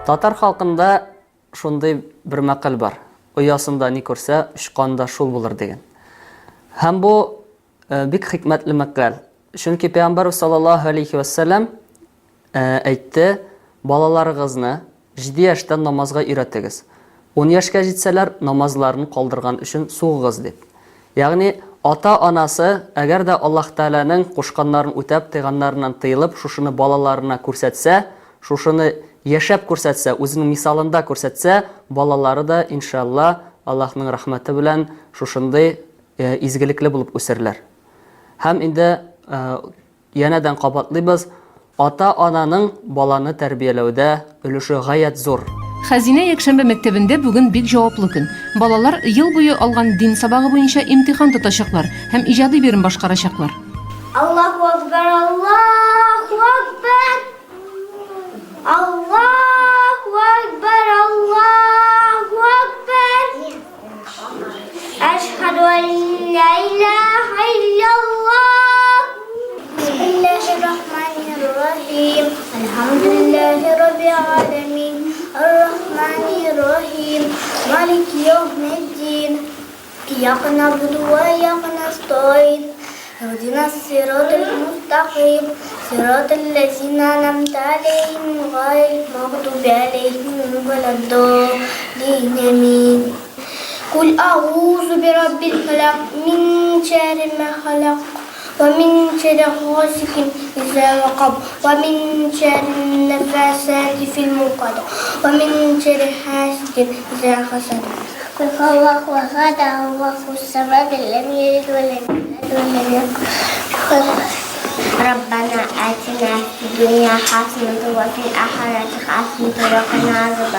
Татар халкында шундый бер мәкаль бар. Оясында ни күрсә, очканда шул булыр дигән. Һәм бу бик хикмәтле мәкаль. Чөнки Пәйгамбәр саллаллаһу алейхи ва саллям әйтте: "Балаларыгызны 7 яшьтән намазга өйрәтегез. 10 яшькә җитсәләр, намазларын калдырган өчен сугыгыз" дип. Ягъни ата-анасы әгәр дә Аллаһ Тәгаләнең кушканнарын үтәп, тыйганнарыннан тыелып, шушыны балаларына күрсәтсә, шушыны яшәп күрсәтсә, үзенең мисалында күрсәтсә, балалары да иншалла Аллаһның рәхмәте белән шушындый изгелекле булып үсерләр. Һәм инде янәдән кабатлыйбыз, ата-ананың баланы тәрбияләүдә өлеше гаять зур. Хәзинә якшәмбе мәктәбендә бүген бик җаваплы көн. Балалар ел буе алган дин сабагы буенча имтихан тотачаклар һәм иҗади бирим башкарачаклар. Аллаһу акбар, Аллаһу акбар. Аллаһу акбар, Аллаһу акбар. Ашһаду ан ла илаха илляллаһ. Бисмиллахир рахманир рахим. Алхамдулиллахи раббил аламин. Ар-рахманир рахим. Малики йавмиддин. Ияка набуду ва ияка настаин. اهدنا الصراط المستقيم صراط الذين أنعمت عليهم غير المغضوب عليهم ولا الضالين آمين. قل أعوذ برب الفلق من شر ما خلق ومن شر غاسق إذا وقب ومن شر النفاثات في العقد ومن شر حاسد إذا حسد. قل هو الله أحد الله الصمد لم يلد ولم يولد ربنا آتنا في الدنيا حسنة وفي الآخرة حسنة وقنا عذاب